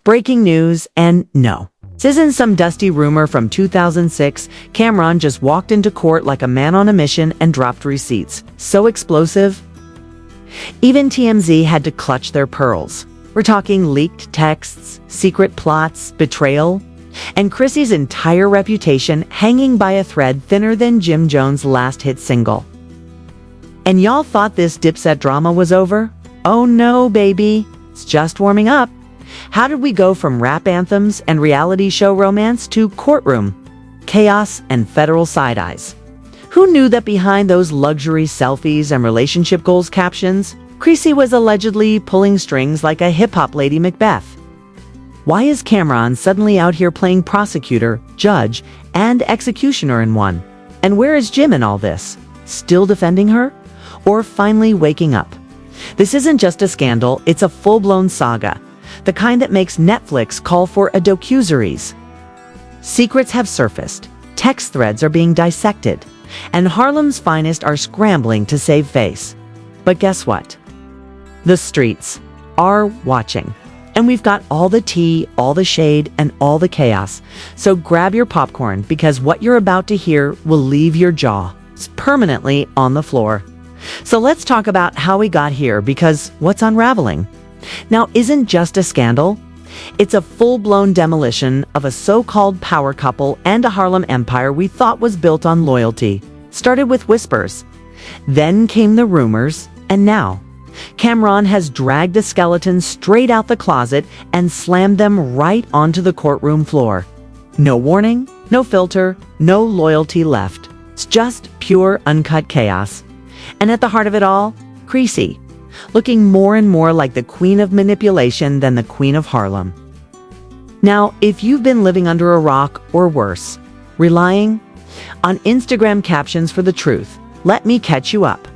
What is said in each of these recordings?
Breaking news, and no. This isn't some dusty rumor from 2006. Camron just walked into court like a man on a mission and dropped receipts. So explosive. Even TMZ had to clutch their pearls. We're talking leaked texts, secret plots, betrayal, and Chrissy's entire reputation hanging by a thread thinner than Jim Jones' last hit single. And y'all thought this Dipset drama was over? Oh no, baby. It's just warming up. How did we go from rap anthems and reality show romance to courtroom, chaos, and federal side-eyes? Who knew that behind those luxury selfies and relationship goals captions, Chrissy was allegedly pulling strings like a hip-hop Lady Macbeth? Why is Camron suddenly out here playing prosecutor, judge, and executioner in one? And where is Jim in all this? Still defending her? Or finally waking up? This isn't just a scandal, it's a full-blown saga. The kind that makes Netflix call for a docuseries. Secrets have surfaced, text threads are being dissected, and Harlem's finest are scrambling to save face. But guess what? The streets are watching. And we've got all the tea, all the shade, and all the chaos. So grab your popcorn, because what you're about to hear will leave your jaw permanently on the floor. So let's talk about how we got here, because what's unraveling now isn't just a scandal. It's a full-blown demolition of a so-called power couple and a Harlem empire we thought was built on loyalty. Started with whispers, then came the rumors, and now Camron has dragged the skeletons straight out the closet and slammed them right onto the courtroom floor. No warning, no filter, no loyalty left. It's just pure, uncut chaos. And at the heart of it all, Chrissy, looking more and more like the queen of manipulation than the queen of Harlem. Now, if you've been living under a rock, or worse, relying on Instagram captions for the truth, let me catch you up.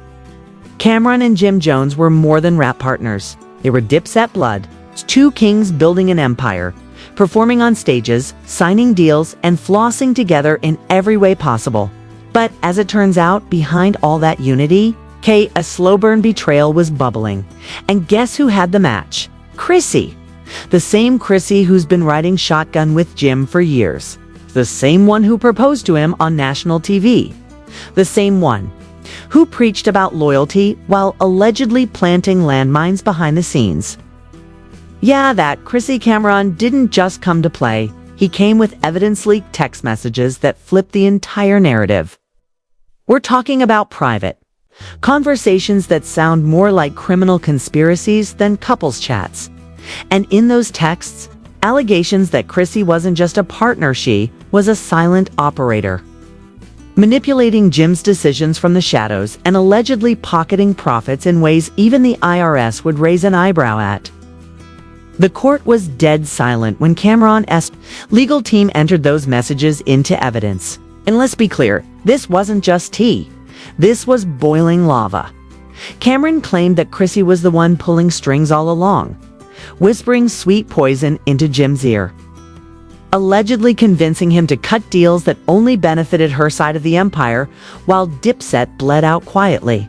Camron and Jim Jones were more than rap partners. They were Dipset blood, two kings building an empire, performing on stages, signing deals, and flossing together in every way possible. But as it turns out, behind all that unity, a slow burn betrayal was bubbling. And guess who had the match? Chrissy. The same Chrissy who's been riding shotgun with Jim for years. The same one who proposed to him on national TV. The same one who preached about loyalty while allegedly planting landmines behind the scenes. Yeah, that Chrissy Camron didn't just come to play. He came with evidence-leaked text messages that flipped the entire narrative. We're talking about private conversations that sound more like criminal conspiracies than couples chats. And in those texts, allegations that Chrissy wasn't just a partner, she was a silent operator, manipulating Jim's decisions from the shadows and allegedly pocketing profits in ways even the IRS would raise an eyebrow at. The court was dead silent when Camron's legal team entered those messages into evidence. And let's be clear, this wasn't just tea. This was boiling lava. Camron claimed that Chrissy was the one pulling strings all along, whispering sweet poison into Jim's ear, allegedly convincing him to cut deals that only benefited her side of the empire, while Dipset bled out quietly.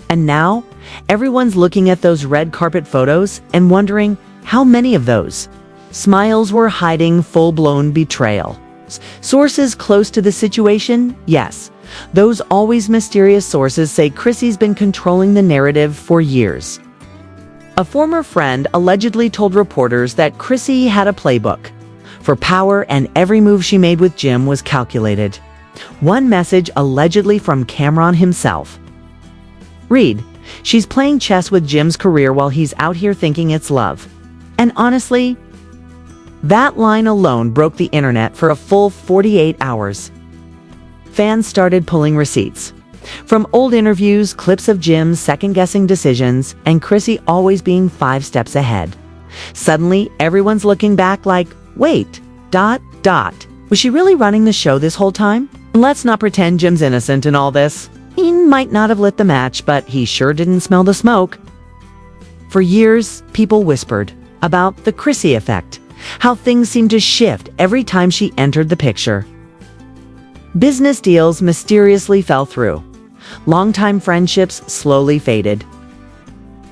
And now, everyone's looking at those red carpet photos and wondering how many of those smiles were hiding full-blown betrayal. Sources close to the situation? Yes. Those always mysterious sources say Chrissy's been controlling the narrative for years. A former friend allegedly told reporters that Chrissy had a playbook for power, and every move she made with Jim was calculated. One message allegedly from Camron himself. Read, "She's playing chess with Jim's career while he's out here thinking it's love." And honestly, that line alone broke the internet for a full 48 hours. Fans started pulling receipts. From old interviews, clips of Jim's second-guessing decisions, and Chrissy always being 5 steps ahead. Suddenly, everyone's looking back like, wait, was she really running the show this whole time? Let's not pretend Jim's innocent in all this. He might not have lit the match, but he sure didn't smell the smoke. For years, people whispered about the Chrissy effect, how things seemed to shift every time she entered the picture. Business deals mysteriously fell through. Longtime friendships slowly faded.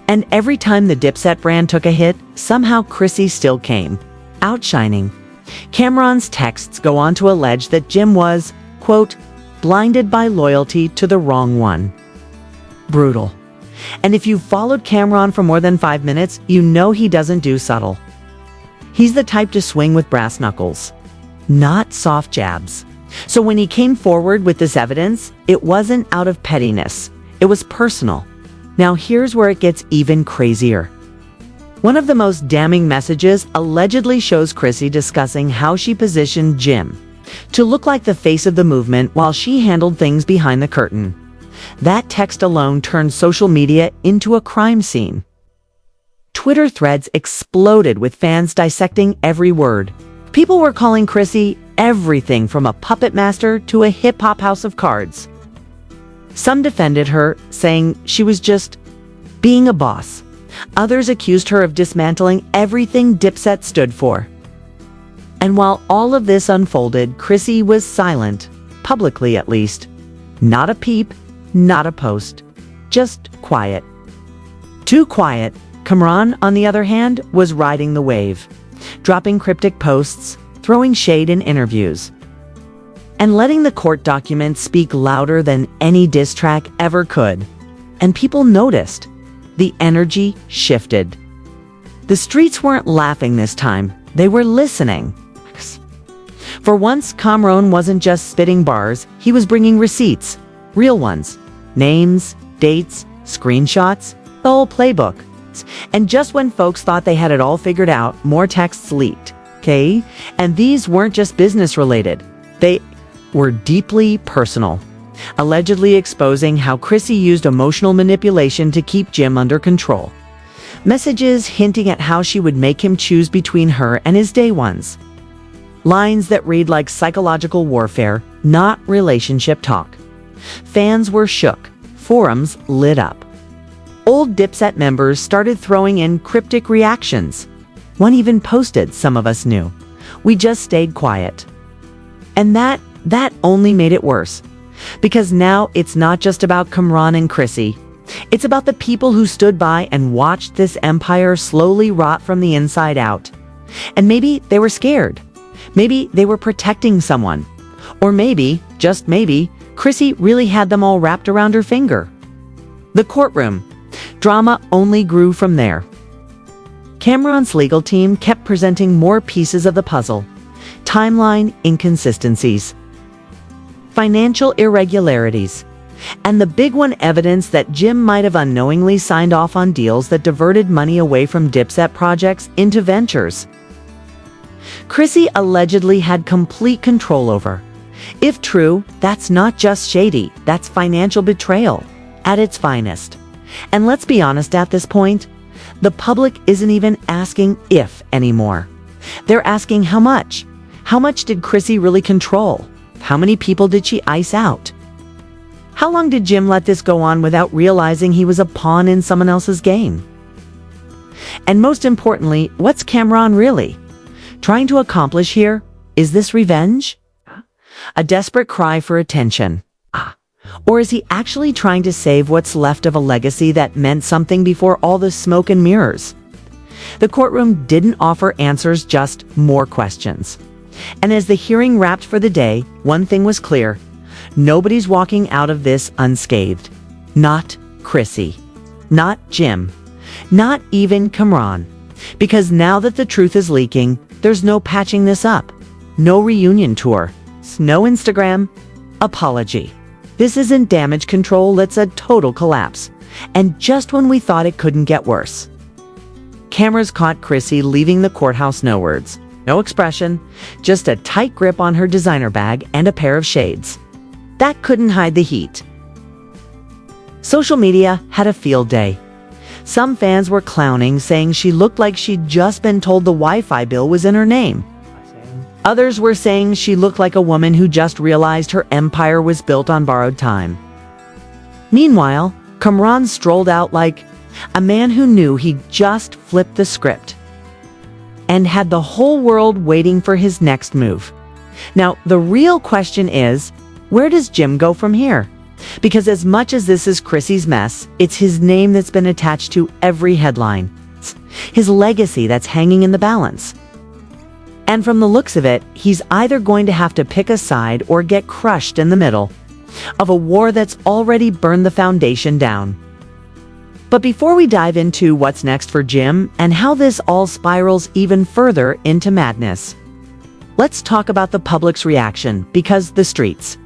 And every time the Dipset brand took a hit, somehow Chrissy still came, outshining. Camron's texts go on to allege that Jim was, quote, blinded by loyalty to the wrong one. Brutal. And if you've followed Camron for more than 5 minutes, you know he doesn't do subtle. He's the type to swing with brass knuckles, not soft jabs. So when he came forward with this evidence, it wasn't out of pettiness. It was personal. Now here's where it gets even crazier. One of the most damning messages allegedly shows Chrissy discussing how she positioned Jim to look like the face of the movement while she handled things behind the curtain. That text alone turned social media into a crime scene. Twitter threads exploded with fans dissecting every word. People were calling Chrissy everything from a puppet master to a hip-hop house of cards. Some defended her, saying she was just being a boss. Others accused her of dismantling everything Dipset stood for. And while all of this unfolded, Chrissy was silent, publicly at least. Not a peep, not a post, just quiet. Too quiet. Camron, on the other hand, was riding the wave, dropping cryptic posts, throwing shade in interviews, and letting the court documents speak louder than any diss track ever could. And people noticed. The energy shifted. The streets weren't laughing this time. They were listening. For once, Camron wasn't just spitting bars. He was bringing receipts. Real ones. Names, dates, screenshots, the whole playbook. And just when folks thought they had it all figured out, more texts leaked. Okay? And these weren't just business related. They were deeply personal, allegedly exposing how Chrissy used emotional manipulation to keep Jim under control. Messages hinting at how she would make him choose between her and his day ones. Lines that read like psychological warfare, not relationship talk. Fans were shook. Forums lit up. Old Dipset members started throwing in cryptic reactions. One even posted, "Some of us knew. We just stayed quiet." And that only made it worse. Because now it's not just about Camron and Chrissy. It's about the people who stood by and watched this empire slowly rot from the inside out. And maybe they were scared. Maybe they were protecting someone. Or maybe, just maybe, Chrissy really had them all wrapped around her finger. The courtroom. Drama only grew from there. Camron's legal team kept presenting more pieces of the puzzle. Timeline inconsistencies. Financial irregularities. And the big one, evidence that Jim might have unknowingly signed off on deals that diverted money away from Dipset projects into ventures. Chrissy allegedly had complete control over. If true, that's not just shady, that's financial betrayal at its finest. And let's be honest, at this point, the public isn't even asking if anymore. They're asking how much. How much did Chrissy really control? How many people did she ice out? How long did Jim let this go on without realizing he was a pawn in someone else's game? And most importantly, what's Camron really trying to accomplish here? Is this revenge? A desperate cry for attention? Or is he actually trying to save what's left of a legacy that meant something before all the smoke and mirrors? The courtroom didn't offer answers, just more questions. And as the hearing wrapped for the day, one thing was clear. Nobody's walking out of this unscathed. Not Chrissy. Not Jim. Not even Camron. Because now that the truth is leaking, there's no patching this up. No reunion tour. No Instagram apology. This isn't damage control, it's a total collapse. And just when we thought it couldn't get worse. Cameras caught Chrissy leaving the courthouse, no words, no expression, just a tight grip on her designer bag and a pair of shades. That couldn't hide the heat. Social media had a field day. Some fans were clowning, saying she looked like she'd just been told the Wi-Fi bill was in her name. Others were saying she looked like a woman who just realized her empire was built on borrowed time. Meanwhile, Camron strolled out like a man who knew he'd just flipped the script and had the whole world waiting for his next move. Now, the real question is, where does Jim go from here? Because as much as this is Chrissy's mess, it's his name that's been attached to every headline. It's his legacy that's hanging in the balance. And from the looks of it, he's either going to have to pick a side or get crushed in the middle of a war that's already burned the foundation down. But before we dive into what's next for Jim and how this all spirals even further into madness, let's talk about the public's reaction, because the streets,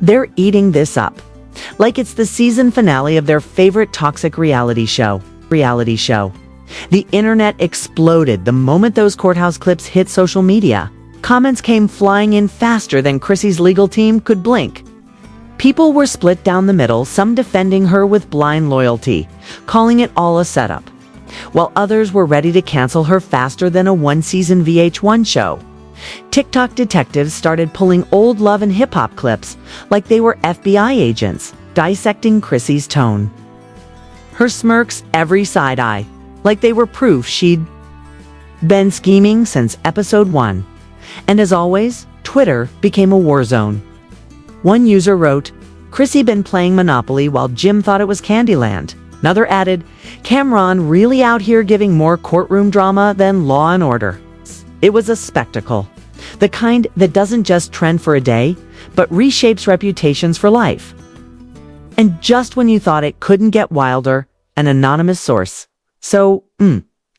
they're eating this up like it's the season finale of their favorite toxic reality show. The internet exploded the moment those courthouse clips hit social media. Comments came flying in faster than Chrissy's legal team could blink. People were split down the middle, some defending her with blind loyalty, calling it all a setup, while others were ready to cancel her faster than a one-season VH1 show. TikTok detectives started pulling old love and hip-hop clips like they were FBI agents, dissecting Chrissy's tone. Her smirks, every side eye, like they were proof she'd been scheming since episode 1. And as always, Twitter became a war zone. One user wrote, "Chrissy been playing Monopoly while Jim thought it was Candyland." Another added, "Camron really out here giving more courtroom drama than Law and Order." It was a spectacle, the kind that doesn't just trend for a day, but reshapes reputations for life. And just when you thought it couldn't get wilder, an anonymous source.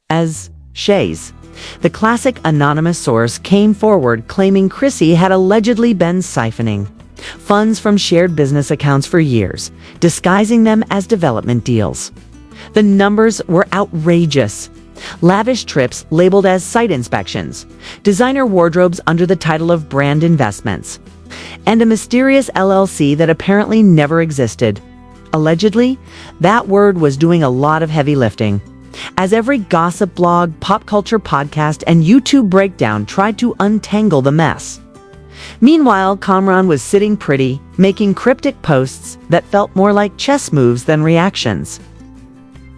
As Shays, the classic anonymous source, came forward claiming Chrissy had allegedly been siphoning funds from shared business accounts for years, disguising them as development deals. The numbers were outrageous. Lavish trips labeled as site inspections, designer wardrobes under the title of brand investments, and a mysterious LLC that apparently never existed. Allegedly, that word was doing a lot of heavy lifting, as every gossip blog, pop culture podcast, and YouTube breakdown tried to untangle the mess. Meanwhile, Camron was sitting pretty, making cryptic posts that felt more like chess moves than reactions.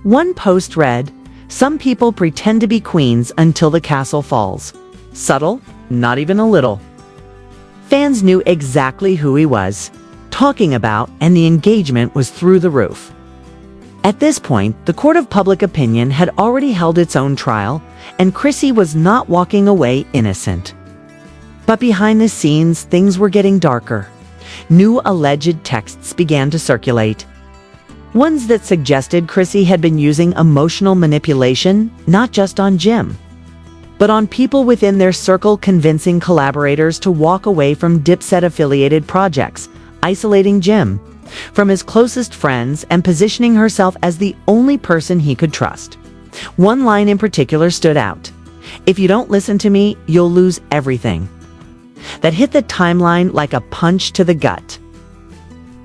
One post read, "Some people pretend to be queens until the castle falls." Subtle? Not even a little. Fans knew exactly who he was talking about, and the engagement was through the roof. At this point, the court of public opinion had already held its own trial, and Chrissy was not walking away innocent. But behind the scenes, things were getting darker. New alleged texts began to circulate. Ones that suggested Chrissy had been using emotional manipulation, not just on Jim, but on people within their circle, convincing collaborators to walk away from Dipset-affiliated projects, isolating Jim from his closest friends, and positioning herself as the only person he could trust. One line in particular stood out: "If you don't listen to me, you'll lose everything." That hit the timeline like a punch to the gut.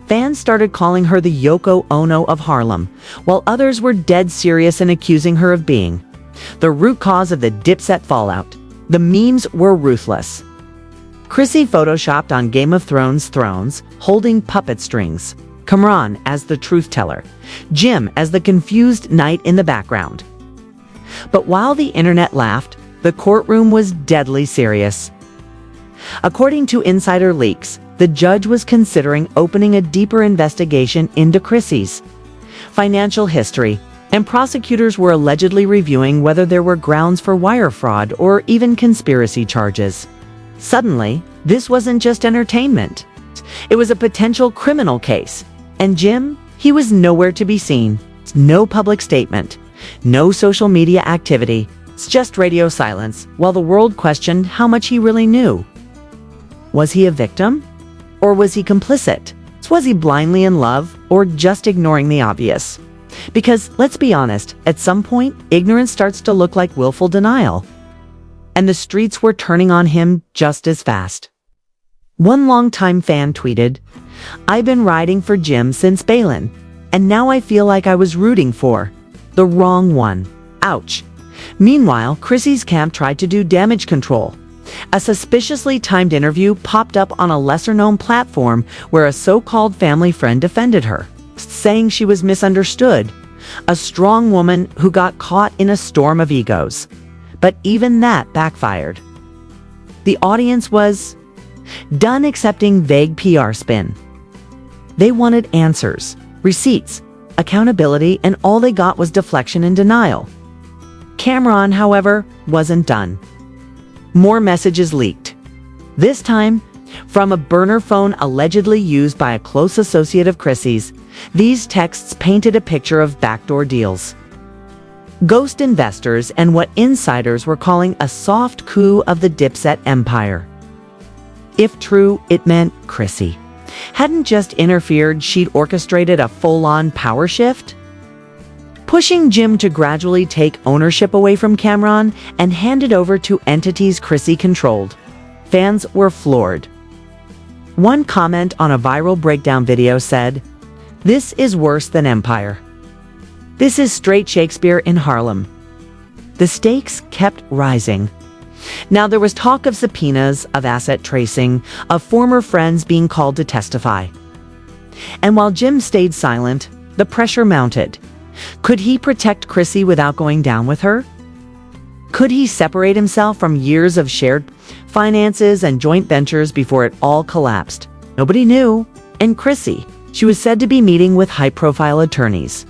Fans started calling her the Yoko Ono of Harlem, while others were dead serious in accusing her of being the root cause of the Dipset fallout. The memes were ruthless. Chrissy photoshopped on Game of Thrones thrones, holding puppet strings. Camron as the truth teller. Jim as the confused knight in the background. But while the internet laughed, the courtroom was deadly serious. According to insider leaks, the judge was considering opening a deeper investigation into Chrissy's financial history, and prosecutors were allegedly reviewing whether there were grounds for wire fraud or even conspiracy charges. Suddenly, this wasn't just entertainment. It was a potential criminal case. And Jim, he was nowhere to be seen. No public statement. No social media activity. It's just radio silence, while the world questioned how much he really knew. Was he a victim? Or was he complicit? Was he blindly in love, or just ignoring the obvious? Because, let's be honest, at some point, ignorance starts to look like willful denial. And the streets were turning on him just as fast. One longtime fan tweeted, "I've been riding for Jim since Balin, and now I feel like I was rooting for the wrong one. Ouch." Meanwhile, Chrissy's camp tried to do damage control. A suspiciously timed interview popped up on a lesser-known platform where a so-called family friend defended her, saying she was misunderstood, a strong woman who got caught in a storm of egos. But even that backfired. The audience was done accepting vague PR spin. They wanted answers, receipts, accountability, and all they got was deflection and denial. Camron, however, wasn't done. More messages leaked. This time, from a burner phone allegedly used by a close associate of Chrissy's. These texts painted a picture of backdoor deals, ghost investors, and what insiders were calling a soft coup of the Dipset empire. If true, it meant Chrissy hadn't just interfered, she'd orchestrated a full-on power shift, pushing Jim to gradually take ownership away from Camron and hand it over to entities Chrissy controlled. Fans were floored. One comment on a viral breakdown video said, "This is worse than Empire. This is straight Shakespeare in Harlem." The stakes kept rising. Now there was talk of subpoenas, of asset tracing, of former friends being called to testify. And while Jim stayed silent, the pressure mounted. Could he protect Chrissy without going down with her? Could he separate himself from years of shared finances and joint ventures before it all collapsed? Nobody knew. And Chrissy, she was said to be meeting with high-profile attorneys,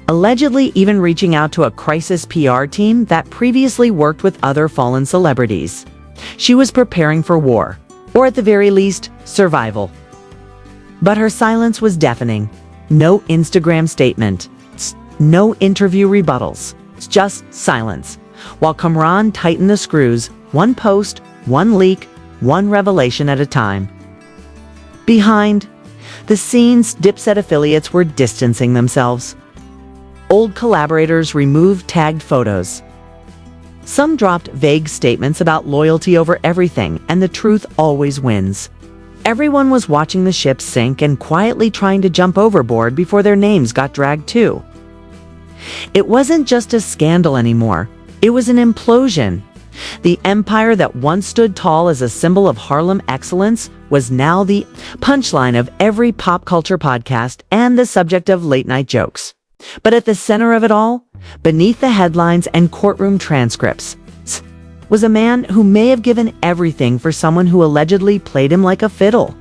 allegedly even reaching out to a crisis PR team that previously worked with other fallen celebrities. She was preparing for war, or at the very least, survival. But her silence was deafening. No Instagram statement, no interview rebuttals, just silence. While Camron tightened the screws, one post, one leak, one revelation at a time. Behind the scenes, Dipset affiliates were distancing themselves. Old collaborators removed tagged photos. Some dropped vague statements about loyalty over everything, and the truth always wins. Everyone was watching the ship sink and quietly trying to jump overboard before their names got dragged too. It wasn't just a scandal anymore. It was an implosion. The empire that once stood tall as a symbol of Harlem excellence was now the punchline of every pop culture podcast and the subject of late-night jokes. But at the center of it all, beneath the headlines and courtroom transcripts, was a man who may have given everything for someone who allegedly played him like a fiddle.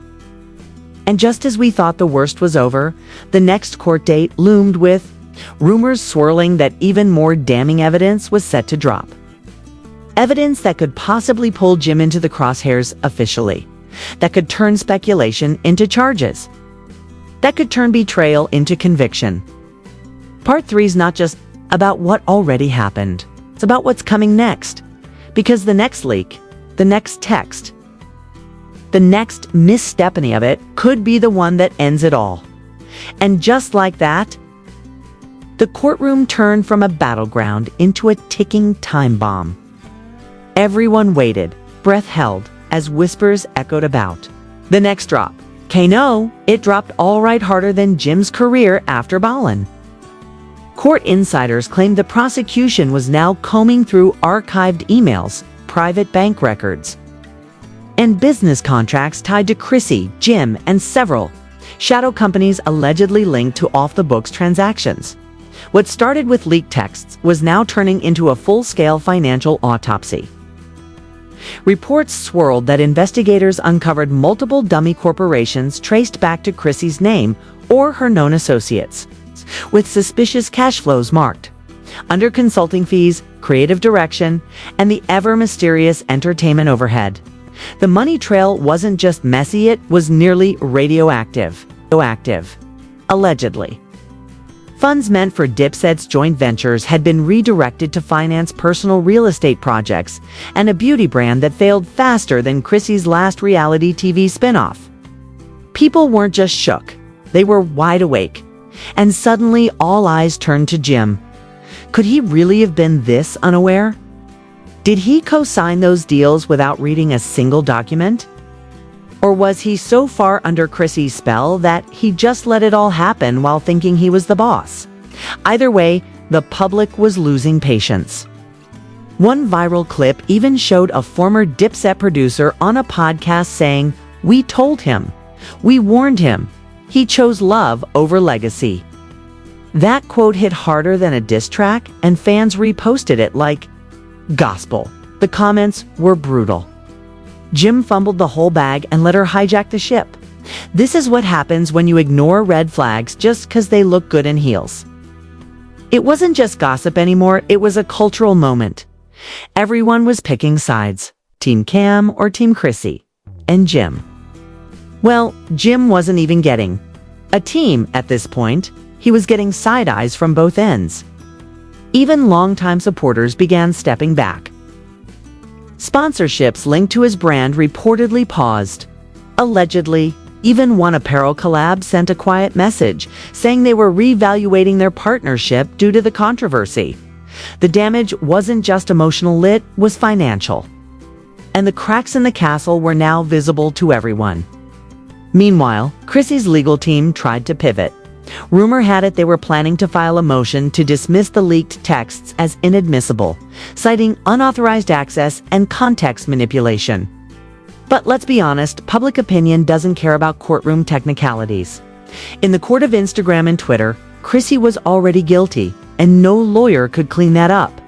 And just as we thought the worst was over, the next court date loomed with rumors swirling that even more damning evidence was set to drop. Evidence that could possibly pull Jim into the crosshairs officially, that could turn speculation into charges, that could turn betrayal into conviction. Part 3 is not just about what already happened. It's about what's coming next. Because the next leak, the next text, the next misstep any of it could be the one that ends it all. And just like that, the courtroom turned from a battleground into a ticking time bomb. Everyone waited, breath held, as whispers echoed about. The next drop. No, it dropped all right harder than Jim's career after Ballin. Court insiders claimed the prosecution was now combing through archived emails, private bank records, and business contracts tied to Chrissy, Jim, and several shadow companies allegedly linked to off-the-books transactions. What started with leaked texts was now turning into a full-scale financial autopsy. Reports swirled that investigators uncovered multiple dummy corporations traced back to Chrissy's name or her known associates, with suspicious cash flows marked under consulting fees, creative direction, and the ever-mysterious entertainment overhead. The money trail wasn't just messy, it was nearly radioactive. Allegedly. Funds meant for Dipset's joint ventures had been redirected to finance personal real estate projects and a beauty brand that failed faster than Chrissy's last reality TV spinoff. People weren't just shook, they were wide awake. And suddenly all eyes turned to Jim. Could he really have been this unaware? Did he co-sign those deals without reading a single document? Or was he so far under Chrissy's spell that he just let it all happen while thinking he was the boss? Either way, the public was losing patience. One viral clip even showed a former Dipset producer on a podcast saying, "We told him. We warned him. He chose love over legacy." That quote hit harder than a diss track, and fans reposted it like gospel. The comments were brutal. Jim fumbled the whole bag and let her hijack the ship. This is what happens when you ignore red flags just because they look good in heels. It wasn't just gossip anymore, it was a cultural moment. Everyone was picking sides, Team Cam or Team Chrissy, and Jim. Well, Jim wasn't even getting a team at this point. He was getting side eyes from both ends. Even longtime supporters began stepping back. Sponsorships linked to his brand reportedly paused. Allegedly, even one apparel collab sent a quiet message saying they were reevaluating their partnership due to the controversy. The damage wasn't just emotional, it was financial. And the cracks in the castle were now visible to everyone. Meanwhile, Chrissy's legal team tried to pivot. Rumor had it they were planning to file a motion to dismiss the leaked texts as inadmissible, citing unauthorized access and context manipulation. But let's be honest, public opinion doesn't care about courtroom technicalities. In the court of Instagram and Twitter, Chrissy was already guilty, and no lawyer could clean that up.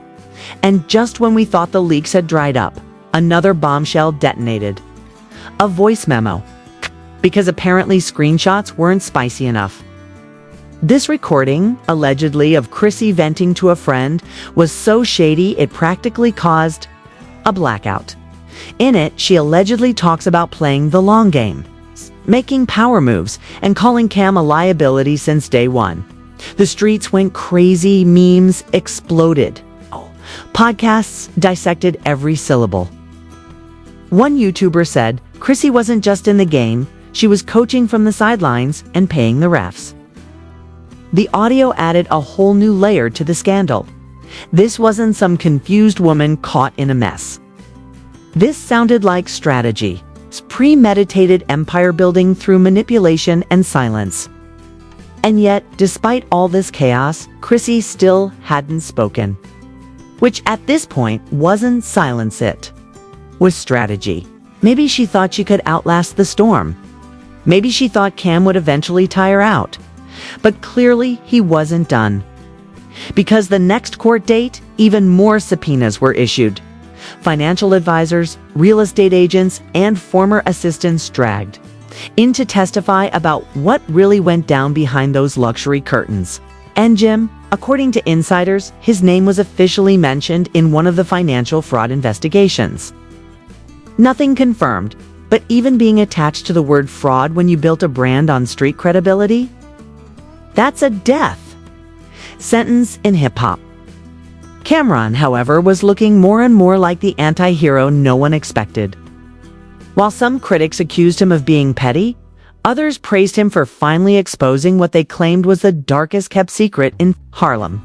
And just when we thought the leaks had dried up, another bombshell detonated. A voice memo. Because apparently screenshots weren't spicy enough. This recording, allegedly of Chrissy venting to a friend, was so shady it practically caused a blackout. In it, she allegedly talks about playing the long game, making power moves, and calling Cam a liability since day one. The streets went crazy, memes exploded. Podcasts dissected every syllable. One YouTuber said Chrissy wasn't just in the game, she was coaching from the sidelines and paying the refs. The audio added a whole new layer to the scandal. This wasn't some confused woman caught in a mess. This sounded like strategy, premeditated empire building through manipulation and silence. And yet, despite all this chaos, Chrissy still hadn't spoken. Which at this point wasn't silence, it was strategy. Maybe she thought she could outlast the storm. Maybe she thought Cam would eventually tire out. But clearly he wasn't done. Because the next court date, even more subpoenas were issued. Financial advisors, real estate agents, and former assistants dragged in to testify about what really went down behind those luxury curtains. And Jim, according to insiders, his name was officially mentioned in one of the financial fraud investigations. Nothing confirmed, but even being attached to the word fraud when you built a brand on street credibility? That's a death sentence in hip-hop. Camron, however, was looking more and more like the anti-hero no one expected. While some critics accused him of being petty, others praised him for finally exposing what they claimed was the darkest kept secret in Harlem.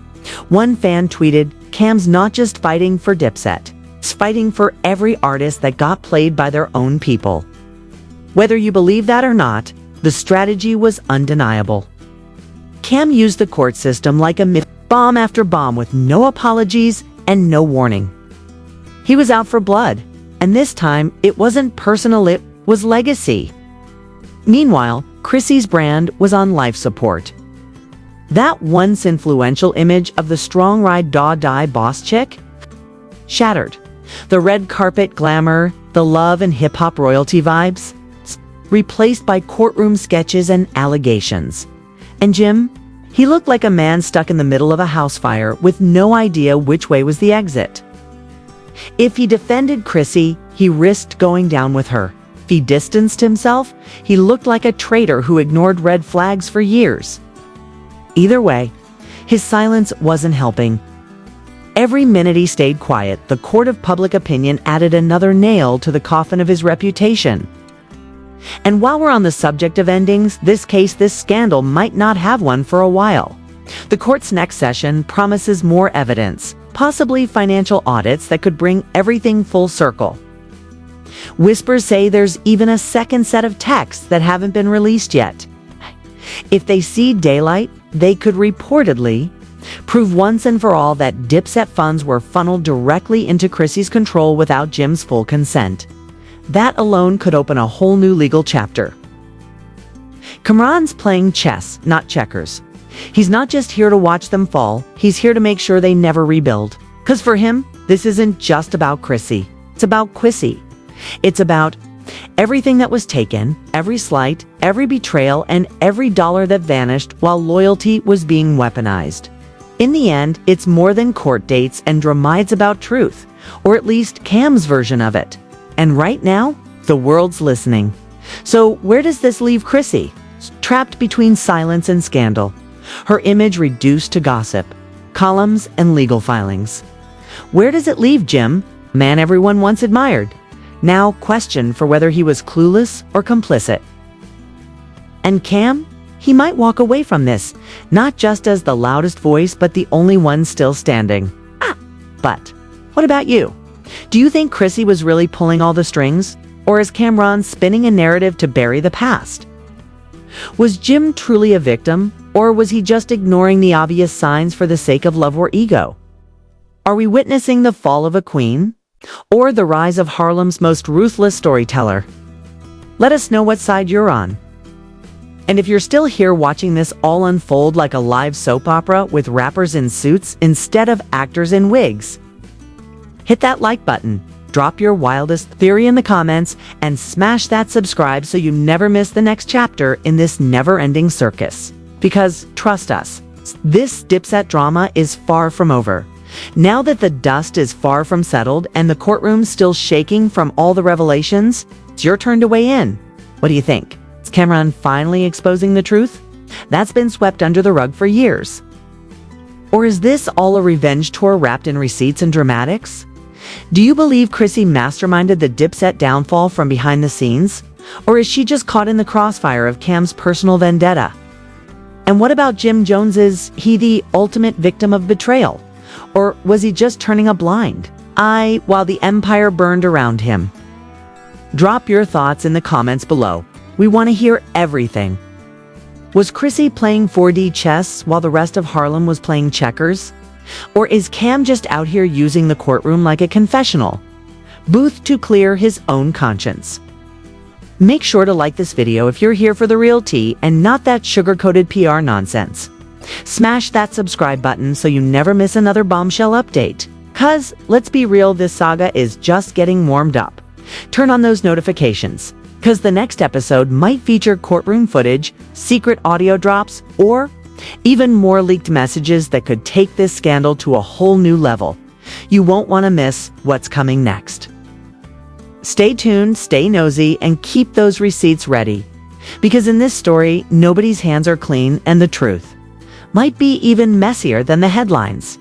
One fan tweeted, "Cam's not just fighting for Dipset, he's fighting for every artist that got played by their own people." Whether you believe that or not, the strategy was undeniable. Cam used the court system like a bomb after bomb with no apologies and no warning. He was out for blood, and this time it wasn't personal, it was legacy. Meanwhile, Chrissy's brand was on life support. That once influential image of the strong ride die boss chick shattered. The red carpet glamour, the love and hip-hop royalty vibes, replaced by courtroom sketches and allegations. And Jim, he looked like a man stuck in the middle of a house fire with no idea which way was the exit. If he defended Chrissy, he risked going down with her. If he distanced himself, he looked like a traitor who ignored red flags for years. Either way, his silence wasn't helping. Every minute he stayed quiet, the court of public opinion added another nail to the coffin of his reputation. And while we're on the subject of endings, this scandal might not have one for a while. The court's next session promises more evidence, possibly financial audits that could bring everything full circle. Whispers say there's even a second set of texts that haven't been released yet. If they see daylight, they could reportedly prove once and for all that Dipset funds were funneled directly into Chrissy's control without Jim's full consent. That alone could open a whole new legal chapter. Camron's playing chess, not checkers. He's not just here to watch them fall, he's here to make sure they never rebuild. Because for him, this isn't just about Chrissy. It's about Quissy. It's about Everything that was taken, every slight, every betrayal, and every dollar that vanished while loyalty was being weaponized. In the end, it's more than court dates and dramides about truth, or at least Cam's version of it. And right now, the world's listening. So where does this leave Chrissy? Trapped between silence and scandal. Her image reduced to gossip, columns, and legal filings. Where does it leave Jim, a man everyone once admired, now questioned for whether he was clueless or complicit? And Cam? He might walk away from this, not just as the loudest voice, but the only one still standing. But what about you? Do you think Chrissy was really pulling all the strings? Or is Camron spinning a narrative to bury the past? Was Jim truly a victim? Or was he just ignoring the obvious signs for the sake of love or ego? Are we witnessing the fall of a queen? Or the rise of Harlem's most ruthless storyteller? Let us know what side you're on. And if you're still here watching this all unfold like a live soap opera with rappers in suits instead of actors in wigs, hit that like button, drop your wildest theory in the comments, and smash that subscribe so you never miss the next chapter in this never-ending circus. Because, trust us, this Dipset drama is far from over. Now that the dust is far from settled and the courtroom's still shaking from all the revelations, it's your turn to weigh in. What do you think? Is Camron finally exposing the truth that's been swept under the rug for years? Or is this all a revenge tour wrapped in receipts and dramatics? Do you believe Chrissy masterminded the Dipset downfall from behind the scenes? Or is she just caught in the crossfire of Cam's personal vendetta? And what about Jim Jones? Is he the ultimate victim of betrayal? Or was he just turning a blind eye while the empire burned around him? Drop your thoughts in the comments below. We want to hear everything. Was Chrissy playing 4D chess while the rest of Harlem was playing checkers? Or is Cam just out here using the courtroom like a confessional booth to clear his own conscience? Make sure to like this video if you're here for the real tea and not that sugar-coated PR nonsense. Smash that subscribe button so you never miss another bombshell update. 'Cause, let's be real, this saga is just getting warmed up. Turn on those notifications, 'cause the next episode might feature courtroom footage, secret audio drops, or even more leaked messages that could take this scandal to a whole new level. You won't want to miss what's coming next. Stay tuned, stay nosy, and keep those receipts ready. Because in this story, nobody's hands are clean, and the truth might be even messier than the headlines.